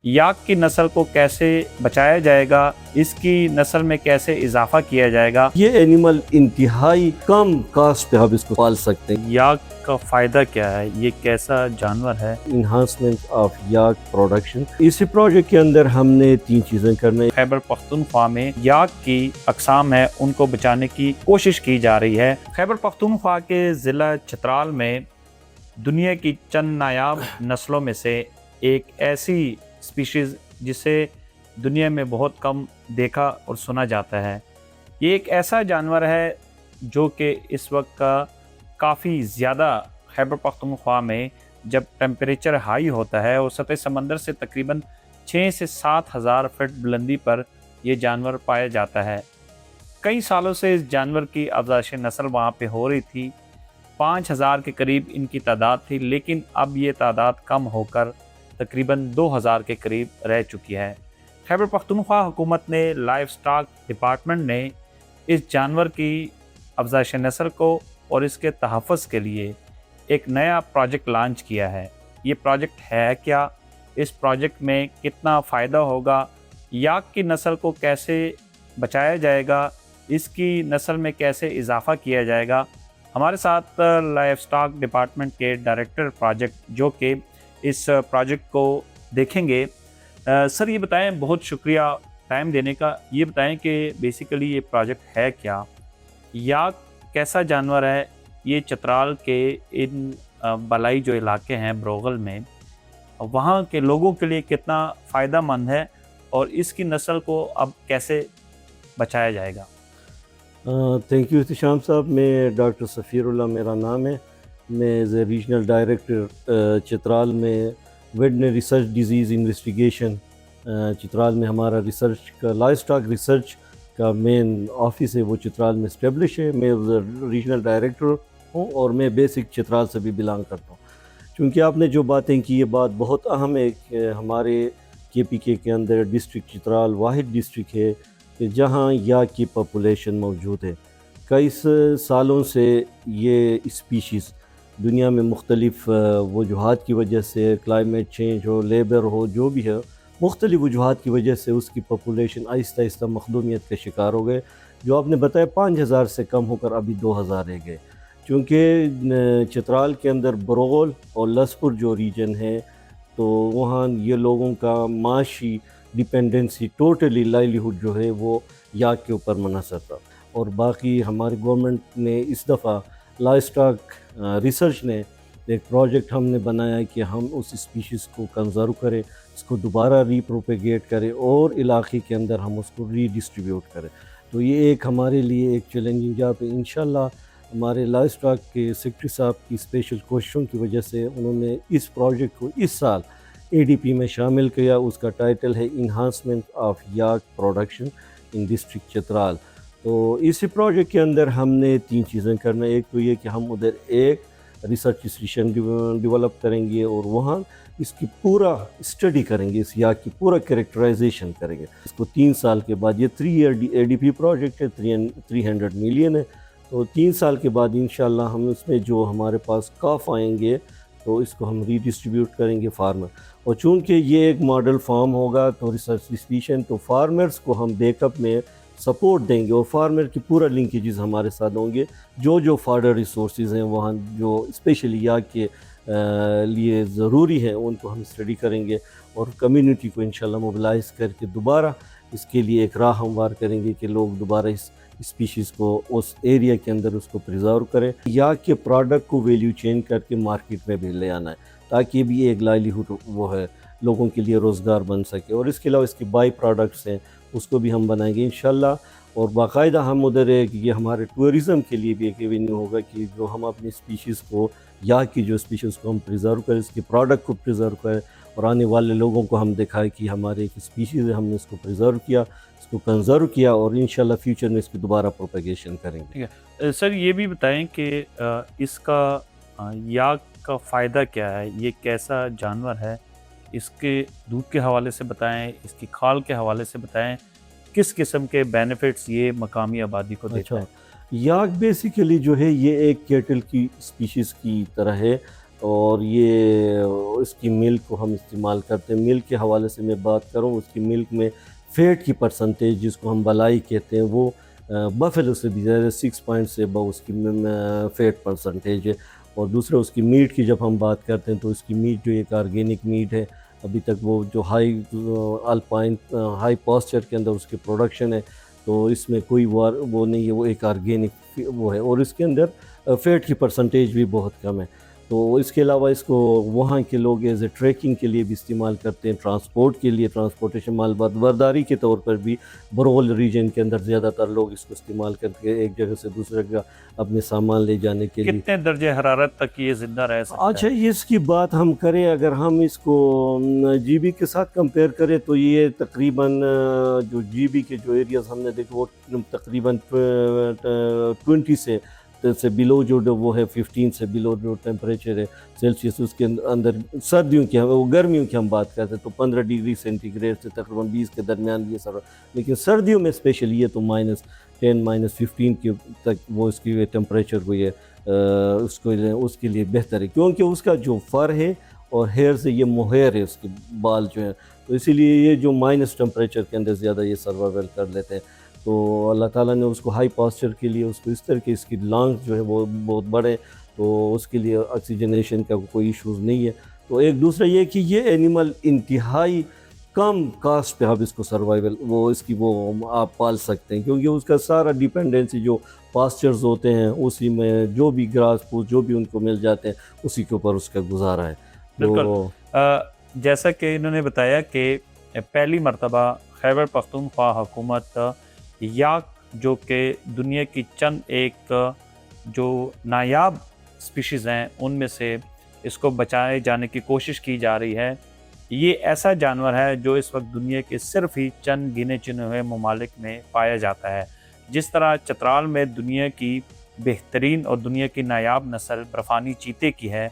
याक की नस्ल को कैसे बचाया जाएगा, इसकी नस्ल में कैसे इजाफा किया जाएगा। ये एनिमल इंतहाई कम कास्ट पे हम इसको पाल सकते हैं। याक का फ़ायदा क्या है, ये कैसा जानवर है। Enhancement of yak production. इसी प्रोजेक्ट के अंदर हमने 3 चीज़ें करना है। खैबर पख्तूनख्वा में याक की अक़साम है, उनको बचाने की कोशिश की जा रही है। खैबर पख्तूनख्वा के ज़िला चित्राल में दुनिया की चंद नायाब नस्लों में से एक ऐसी स्पीशीज़ जिसे दुनिया में बहुत कम देखा और सुना जाता है। ये एक ऐसा जानवर है जो कि इस वक्त का काफ़ी ज़्यादा खैबर पख्तूनख्वा में जब टेम्परेचर हाई होता है और सतह समंदर से तकरीबन 6 से 7 हज़ार फीट बुलंदी पर यह जानवर पाया जाता है। कई सालों से इस जानवर की अफज़ाइश नस्ल वहाँ पे हो रही थी। 5000 के करीब इनकी तादाद थी, लेकिन अब ये तादाद कम होकर तकरीबन 2000 के करीब रह चुकी है। खैबर पख्तूनख्वा हुकूमत ने लाइफ स्टॉक डिपार्टमेंट ने इस जानवर की अफज़ाइश नस्ल को और इसके तहफ़्फ़ुज़ के लिए एक नया प्रोजेक्ट लॉन्च किया है। ये प्रोजेक्ट है क्या, इस प्रोजेक्ट में कितना फ़ायदा होगा, याक की नस्ल को कैसे बचाया जाएगा, इसकी नस्ल में कैसे इजाफ़ा किया जाएगा। हमारे साथ लाइफ स्टॉक डिपार्टमेंट के डायरेक्टर प्रोजेक्ट जो कि इस प्रोजेक्ट को देखेंगे। सर ये बताएं, बहुत शुक्रिया टाइम देने का। ये बताएं कि बेसिकली ये प्रोजेक्ट है क्या, याक कैसा जानवर है, ये चित्राल के इन बलाई जो इलाके हैं ब्रोगल में, वहाँ के लोगों के लिए कितना फ़ायदा मंद है और इसकी नस्ल को अब कैसे बचाया जाएगा। थैंक यू इहतिशाम साहब। मैं डॉक्टर सफ़ीरुल्लाह मेरा नाम है। मैं as a regional director Chitral में veterinary research disease investigation, Chitral में हमारा रिसर्च का लाइफ स्टॉक रिसर्च का मेन ऑफिस है, वो चित्राल में इस्टेब्लिश है। मैं रीजनल डायरेक्टर हूँ और मैं बेसिक चित्राल से भी बिलोंग करता हूँ। क्योंकि आपने जो बातें की, ये बात बहुत अहम है कि हमारे KPK के अंदर डिस्ट्रिक्ट चित्राल वाहिद डिस्ट्रिक्ट है कि जहाँ याक की पॉपुलेशन मौजूद है। कई सालों से ये स्पीशीज़ दुनिया में मुख्तलिफ़ वजूहात की वजह से, क्लाइमेट चेंज हो, लेबर हो, जो भी है, मुख्तलिफ़ वजूहात की वजह से उसकी पॉपुलेशन आहिस्ता आहिस्ता मखदूमियत का शिकार हो गए। जो आपने बताया 5000 से कम होकर अभी 2000 रह गए। क्योंकि चित्राल के अंदर बरोल और लसपुर जो रीजन है, तो वहाँ ये लोगों का माशी डिपेंडेंसी टोटली लाइवलीहुड जो है वो याक के ऊपर मुनहसर था। और बाकी हमारी गवर्नमेंट ने इस दफ़ा लाइफ स्टॉक रिसर्च ने एक प्रोजेक्ट हमने बनाया कि हम उस स्पीशीज़ को कंजर्व करें, इसको दोबारा रीप्रोपेगेट करें और इलाके के अंदर हम उसको रीडिस्ट्रीब्यूट करें। तो ये एक हमारे लिए एक चैलेंजिंग जॉब है। इंशाल्लाह हमारे लाइफ स्टॉक के सेक्रेटरी साहब की स्पेशल कोशिशों की वजह से उन्होंने इस प्रोजेक्ट को इस साल ADP में शामिल किया। उसका टाइटल है enhancement of yak production in district Chitral. तो इस प्रोजेक्ट के अंदर हमने 3 चीज़ें करना है। एक तो ये कि हम उधर एक रिसर्च इंस्टीट्यूशन डेवलप करेंगे और वहाँ इसकी पूरा स्टडी करेंगे, इस याक की पूरा कैरेक्टराइजेशन करेंगे। इसको 3 साल के बाद, ये 3 ईयर ADP प्रोजेक्ट है, 300 मिलियन है। तो 3 साल के बाद इंशाल्लाह हम इसमें जो हमारे पास काफ आएंगे तो इसको हम रीडिस्ट्रीब्यूट करेंगे फार्मर। और चूँकि ये एक मॉडल फार्म होगा तो रिसर्च इंस्टीट्यूशन, तो फार्मर्स को हम बैकअप में सपोर्ट देंगे और फार्मर की पूरा लिंकेजेस हमारे साथ होंगे। जो फाडर रिसोर्सेज हैं वहाँ जो स्पेशली याक के लिए ज़रूरी हैं उनको हम स्टडी करेंगे और कम्युनिटी को इंशाल्लाह मोबिलाइज़ करके दोबारा इसके लिए एक राह हमवार करेंगे कि लोग दोबारा इस स्पीशीज़ को उस एरिया के अंदर उसको प्रिजर्व करें। याक के प्रोडक्ट को वैल्यू चेंज करके मार्केट में भी ले आना है, ताकि भी एक लाइवलीहुड वो है, लोगों के लिए रोज़गार बन सके। और इसके अलावा इसके बाई प्रोडक्ट्स हैं, उसको भी हम बनाएंगे इंशाल्लाह। और बाकायदा हम उधर है कि ये हमारे टूरिज़म के लिए भी एक एवेन्यू होगा कि जो हम अपनी स्पीशीज़ को, याक की जो स्पीशीज़ को हम प्रिजर्व करें, इसके प्रोडक्ट को प्रिजर्व करें और आने वाले लोगों को हम दिखाएं कि हमारे एक स्पीशीज़ है, हमने इसको प्रिजर्व किया, इसको कंजर्व किया और इंशाल्लाह फ्यूचर में इसकी दोबारा प्रोपेगेशन करेंगे। ठीक है सर, ये भी बताएं कि इसका याक का फ़ायदा क्या है, ये कैसा जानवर है, इसके दूध के हवाले से बताएं, इसकी खाल के हवाले से बताएं, किस किस्म के बेनिफिट्स ये मकामी आबादी को देता है। याक बेसिकली जो है ये एक कैटल की स्पीशीज़ की तरह है। اور یہ اس کی ملک کو ہم استعمال کرتے ہیں. ملک کے حوالے سے میں بات کروں، اس کی ملک میں فیٹ کی پرسنٹیج جس کو ہم بلائی کہتے ہیں وہ بفیلو سے بھی زیادہ 6 پوائنٹ سے ابو اس کی فیٹ پرسنٹیج ہے. اور دوسرا اس کی میٹ کی جب ہم بات کرتے ہیں تو اس کی میٹ جو ایک آرگینک میٹ ہے، ابھی تک وہ جو الپائن ہائی پاسچر کے اندر اس کی پروڈکشن ہے تو اس میں کوئی وہ نہیں ہے، وہ ایک آرگینک وہ ہے. اور اس کے اندر فیٹ کی پرسنٹیج بھی بہت کم ہے. تو اس کے علاوہ اس کو وہاں کے لوگ ایز اے ٹریکنگ کے لیے بھی استعمال کرتے ہیں، ٹرانسپورٹ کے لیے، ٹرانسپورٹیشن مال برداری کے طور پر بھی برول ریجن کے اندر زیادہ تر لوگ اس کو استعمال کرتے ہیں ایک جگہ سے دوسرے جگہ اپنے سامان لے جانے کے لیے. کتنے درجے حرارت تک یہ زندہ رہ سکتا ہے؟ اچھا، اس کی بات ہم کریں، اگر ہم اس کو جی بی کے ساتھ کمپیئر کریں تو یہ تقریباً جو جی بی کے جو ایریاز ہم نے دیکھے وہ تقریباً 20 سے بلو جو وہ ہے 15 سے بلو جو ٹیمپریچر ہے سیلسیس اس کے اندر سردیوں کی وہ گرمیوں کی ہم بات کرتے ہیں تو 15 ڈگری سینٹی گریڈ سے تقریباً 20 کے درمیان یہ سر. لیکن سردیوں میں اسپیشلی یہ تو -10 -15 کے تک وہ اس کی ٹیمپریچر کو یہ اس کے لیے بہتر ہے کیونکہ اس کا جو فر ہے اور ہیئر سے یہ موہیر ہے اس کے بال جو ہیں، تو اسی لیے یہ جو مائنس ٹیمپریچر کے اندر زیادہ یہ سروائیول کر لیتے ہیں. تو اللہ تعالیٰ نے اس کو ہائی پاسچر کے لیے اس کو اس طرح کی اس کی لانگز جو ہے وہ بہت بڑے، تو اس کے لیے آکسیجنیشن کا کوئی ایشوز نہیں ہے. تو ایک دوسرا یہ کہ یہ اینیمل انتہائی کم کاسٹ پہ آپ اس کو سروائیول وہ اس کی وہ آپ پال سکتے ہیں کیونکہ اس کا سارا ڈیپینڈنسی جو پاسچرز ہوتے ہیں اسی میں جو بھی گراس پھوس جو بھی ان کو مل جاتے ہیں اسی کے اوپر اس کا گزارا ہے. بالکل جیسا کہ انہوں نے بتایا کہ پہلی مرتبہ خیبر پختونخوا حکومت یاک جو کہ دنیا کی چند ایک جو نایاب سپیشیز ہیں ان میں سے اس کو بچائے جانے کی کوشش کی جا رہی ہے. یہ ایسا جانور ہے جو اس وقت دنیا کے صرف ہی چند گنے چنے ہوئے ممالک میں پایا جاتا ہے. جس طرح چترال میں دنیا کی بہترین اور دنیا کی نایاب نسل برفانی چیتے کی ہے،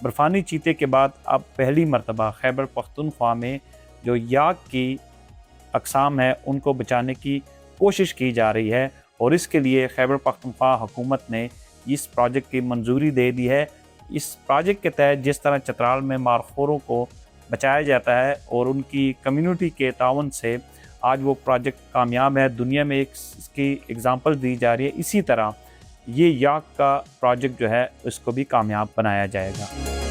برفانی چیتے کے بعد اب پہلی مرتبہ خیبر پختونخوا میں جو یاک کی اقسام ہیں ان کو بچانے کی کوشش کی جا رہی ہے. اور اس کے لیے خیبر پختونخوا حکومت نے اس پروجیکٹ کی منظوری دے دی ہے. اس پروجیکٹ کے تحت جس طرح چترال میں مارخوروں کو بچایا جاتا ہے اور ان کی کمیونٹی کے تعاون سے آج وہ پروجیکٹ کامیاب ہے، دنیا میں اس کی اگزامپل دی جا رہی ہے، اسی طرح یہ یاک کا پروجیکٹ جو ہے اس کو بھی کامیاب بنایا جائے گا.